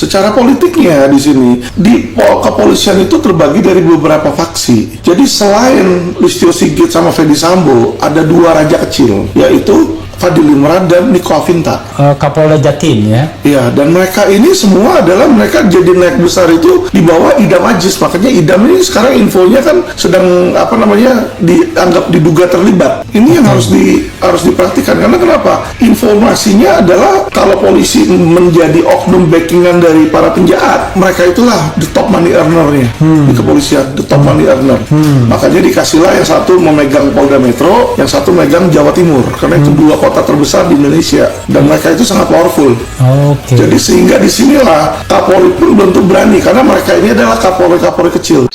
Secara politiknya di sini di kepolisian itu terbagi dari beberapa faksi. Jadi selain Listio Sigit sama Fedi Sambo, ada dua raja kecil, yaitu Fadil Imran dan Niko Afinta. Kapolda Jatim ya. Iya, dan mereka ini semua adalah mereka jadi naik besar itu di bawah Idam Aziz. Makanya Idam ini sekarang infonya kan sedang dianggap diduga terlibat. Ini yang harus diperhatikan, karena kenapa? Informasinya adalah kalau polisi menjadi oknum backingan dari para penjahat, mereka itulah the top money earner-nya di kepolisian, the top money earner. Makanya dikasihlah yang satu memegang Polda Metro, yang satu megang Jawa Timur, karena itu dua kota terbesar di Indonesia, dan mereka itu sangat powerful. Jadi sehingga disinilah Kapolri pun bentuk berani, karena mereka ini adalah Kapolri kecil.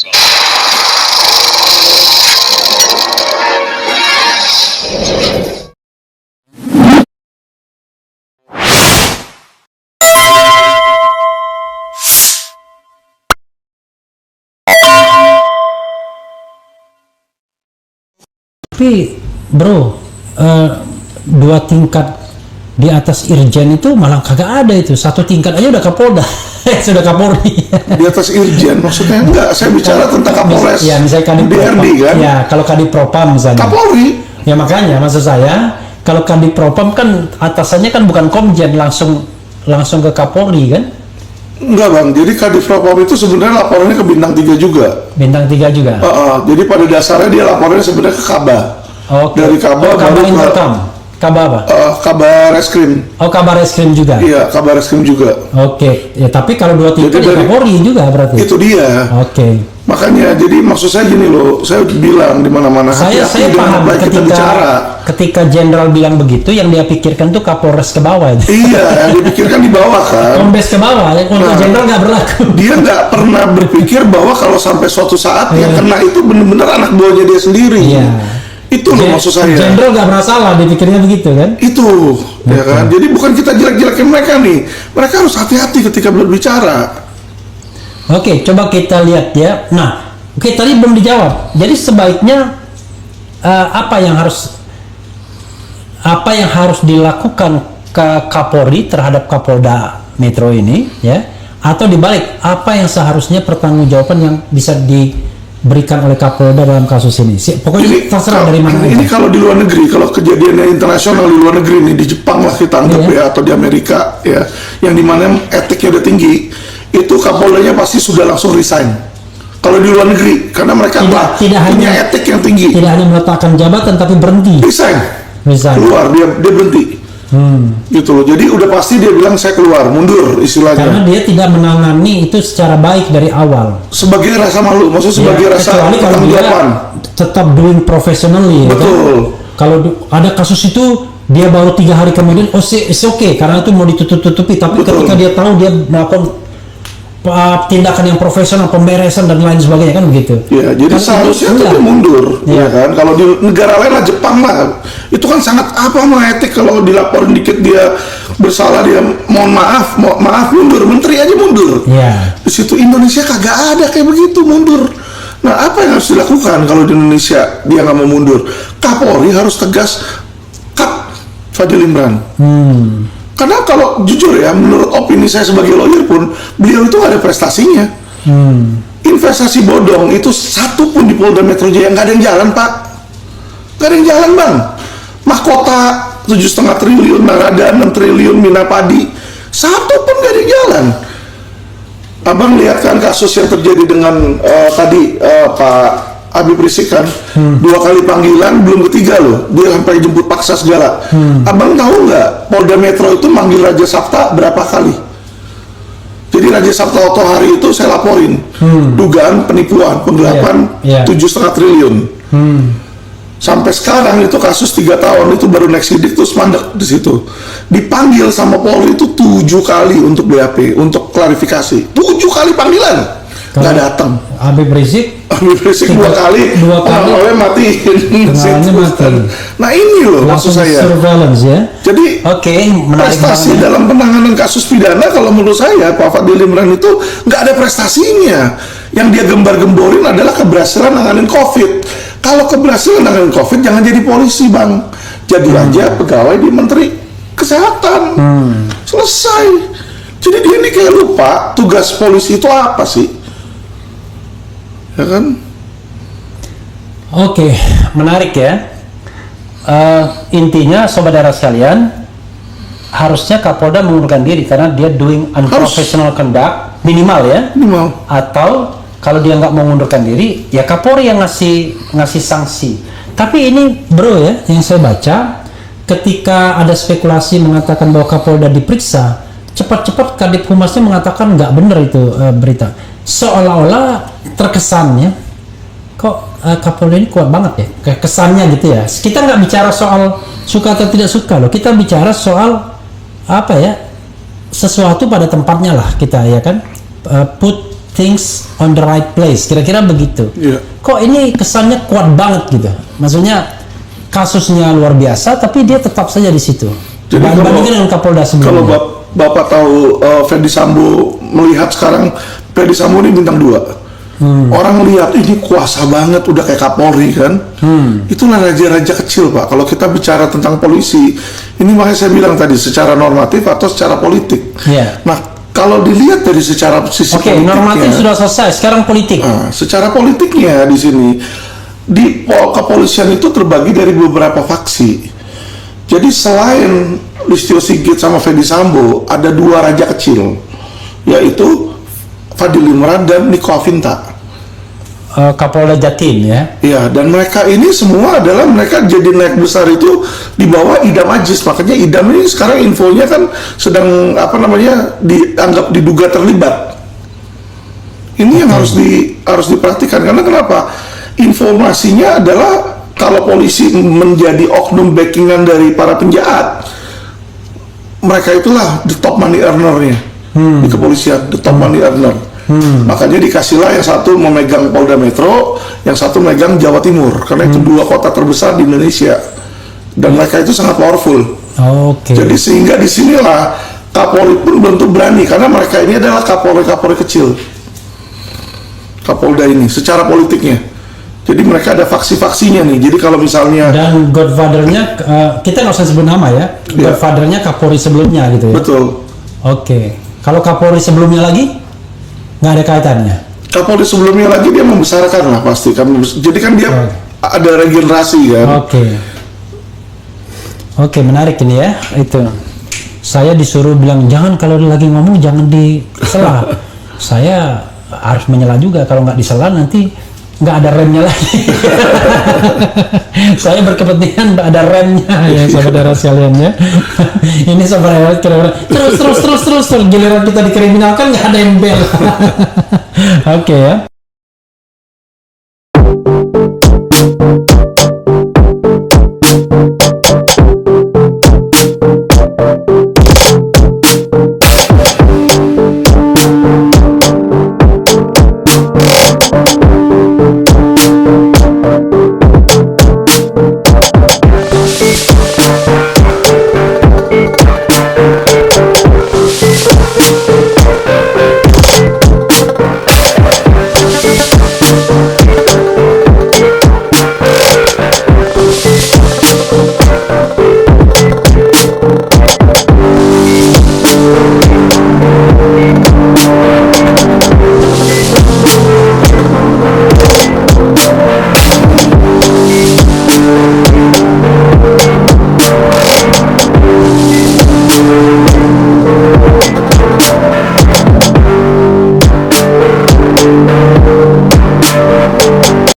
Tapi bro, dua tingkat di atas Irjen itu malah kagak ada itu. Satu tingkat aja udah Kapolda. Sudah Kapolri. Di atas Irjen maksudnya enggak, saya bicara tentang Kapolres. Ya, misalnya BRD kan? Ya, kalau Kadipropam misalnya. Kapolri. Ya makanya maksud saya, kalau Kadipropam kan atasannya kan bukan Komjen, langsung ke Kapolri kan? Enggak bang, jadi Kadipropam itu sebenarnya laporannya ke Bintang 3 juga. Bintang 3 juga? Jadi pada dasarnya dia laporannya sebenarnya ke Kaba. Dari Kaba baru ke Kabar apa? Kabar Reskrim. Oh, Kabar Reskrim juga? Iya, Kabar Reskrim juga. Oke. Ya, tapi kalau dua tingkat ya Kapolri juga berarti? Itu dia. Oke. Makanya, jadi maksud saya gini loh, saya bilang di mana-mana saya paham ketika jenderal bilang begitu, yang dia pikirkan tuh Kapolres ke bawah. Iya, yang dipikirkan di bawah kan. Kombes ke bawah, untuk jenderal nggak berlaku. Dia nggak pernah berpikir bahwa kalau sampai suatu saat yang kena itu benar-benar anak buahnya dia sendiri. Iya. Itu loh maksud saya. Jenderal nggak bersalah, dipikirnya begitu kan? Itu, ya kan. Jadi bukan kita jelek-jelekin mereka nih. Mereka harus hati-hati ketika berbicara. Oke, coba kita lihat ya. Nah, tadi belum dijawab. Jadi sebaiknya apa yang harus dilakukan ke Kapolri terhadap Kapolda Metro ini, ya? Atau dibalik, apa yang seharusnya pertanggungjawaban yang bisa diberikan oleh Kapolda dalam kasus ini? Pokoknya terserah dari mana. Ini kalau di luar negeri, kalau kejadiannya internasional di luar negeri nih, di Jepang lah kita anggap ya, atau di Amerika ya, yang dimana etiknya udah tinggi, itu Kapoldanya pasti sudah langsung resign. Kalau di luar negeri, karena mereka punya etik yang tinggi. Tidak hanya meletakkan jabatan, tapi berhenti. Resign. Keluar, dia berhenti. Gitu loh. Jadi udah pasti dia bilang saya keluar, mundur istilahnya. Karena dia tidak menangani itu secara baik dari awal. Sebagai rasa malu, maksudnya sebagai rasa tanggung jawab. Tetap doing professionally. Betul. Kan? Kalau ada kasus itu dia baru 3 hari kemudian, it's okay, karena itu mau ditutup-tutupi. Tapi ketika dia tahu dia melakukan tindakan yang profesional, pemberesan dan lain sebagainya, kan begitu. Ya, jadi seharusnya itu mundur, ya kan. Kalau di negara lain lah, Jepang lah, itu kan sangat etik kalau dilaporin dikit dia bersalah, dia mohon maaf mundur, menteri aja mundur. Ya. Di situ Indonesia kagak ada kayak begitu mundur. Nah, apa yang harus dilakukan kalau di Indonesia dia nggak mau mundur? Kapolri harus tegas cut Fadil Imran. Karena kalau jujur ya, menurut opini saya sebagai lawyer pun, beliau itu nggak ada prestasinya. Investasi bodong itu satu pun di Polda Metro Jaya nggak ada yang jalan, Pak. Nggak ada yang jalan, Bang. Mahkota 7,5 triliun, Narada 6 triliun, Minapadi, satu pun nggak ada yang jalan. Abang lihat kan kasus yang terjadi dengan Pak Habib Rizik kan, 2 kali panggilan, belum ketiga loh, dia sampai jemput paksa segala. Abang tahu nggak, Polda Metro itu manggil Raja Sabta berapa kali? Jadi Raja Sabta Otohari itu saya laporin, dugaan penipuan, penggelapan 7,5 triliun. Sampai sekarang itu kasus 3 tahun, itu baru naik sidik terus mandek di situ. Dipanggil sama Polri itu 7 kali untuk BAP, untuk klarifikasi. 7 kali panggilan. Nggak datang. Habib Rizik 2 kali awalnya matiin. Nah ini loh maksud saya. Surveillance ya. Jadi prestasi dalam penanganan kasus pidana kalau menurut saya Pak Fadil Imran itu nggak ada prestasinya. Yang dia gembar-gemborin adalah keberhasilan nanganin COVID. Kalau keberhasilan nanganin COVID jangan jadi polisi, Bang. Jadi aja pegawai di Menteri Kesehatan. Selesai. Jadi dia ini kayak lupa tugas polisi itu apa sih, ya kan? Oke, menarik ya. Intinya saudara sekalian, harusnya Kapolda mengundurkan diri karena dia doing unprofessional conduct minimal ya. Minimal. Atau kalau dia nggak mengundurkan diri, ya Kapolri yang ngasih sanksi. Tapi ini bro ya, yang saya baca, ketika ada spekulasi mengatakan bahwa Kapolda diperiksa, cepat-cepat Kadip Humasnya mengatakan nggak benar itu berita. Seolah-olah terkesannya, kok Kapolda ini kuat banget ya, kayak kesannya gitu ya. Kita nggak bicara soal suka atau tidak suka loh, kita bicara soal apa ya, sesuatu pada tempatnya lah kita ya kan, put things on the right place, kira-kira begitu. Iya. Kok ini kesannya kuat banget gitu, maksudnya kasusnya luar biasa tapi dia tetap saja di situ. Jadi Bandingkan dengan Kapolda sebelumnya. Kalau Bapak tahu Ferdy Sambo, melihat sekarang Ferdy Sambo ini bintang 2. Orang lihat ini kuasa banget, udah kayak Kapolri kan. Itulah raja-raja kecil Pak. Kalau kita bicara tentang polisi, ini makanya saya bilang tadi secara normatif atau secara politik. Iya. Nah, kalau dilihat dari secara sisi Oke, politiknya, normatif sudah selesai, sekarang politik. nah, secara politiknya di sini di kepolisian itu terbagi dari beberapa faksi. Jadi selain Listio Sigit sama Ferdy Sambo, ada 2 raja kecil, yaitu Fadil Imran dan Niko Afinta. Kapolda Jatim ya. Ya, dan mereka ini semua adalah mereka jadi naik besar itu di bawah Idam Aziz. Makanya Idam ini sekarang infonya kan sedang dianggap diduga terlibat. Ini yang harus diperhatikan, karena kenapa? Informasinya adalah kalau polisi menjadi oknum backingan dari para penjahat, mereka itulah the top money earner-nya di kepolisian, the top money earner. Makanya dikasihlah yang satu memegang Polda Metro, yang satu memegang Jawa Timur, karena itu 2 kota terbesar di Indonesia, dan mereka itu sangat powerful. Oke. Jadi sehingga disinilah Kapolri pun bentuk berani, karena mereka ini adalah Kapolri kecil, Kapolda ini secara politiknya. Jadi mereka ada faksi-faksinya nih. Jadi kalau misalnya Dan Godfather-nya kita nggak usah sebut nama ya. Godfather-nya Kapolri sebelumnya gitu ya. betul, Oke. Kalau Kapolri sebelumnya lagi nggak ada kaitannya. Kapolri sebelumnya lagi dia membesarkan lah pasti kan. Jadi kan dia ada regenerasi kan. Oke, menarik ini ya. Itu saya disuruh bilang jangan kalau lagi ngomong jangan disela. Saya harus menyela juga, kalau nggak disela nanti nggak ada remnya lagi. Saya berkepentingan ada remnya ya saudara sekalian ya. Ini saudara kira-kira terus giliran kita dikriminalkan nggak ada embel. Oke ya.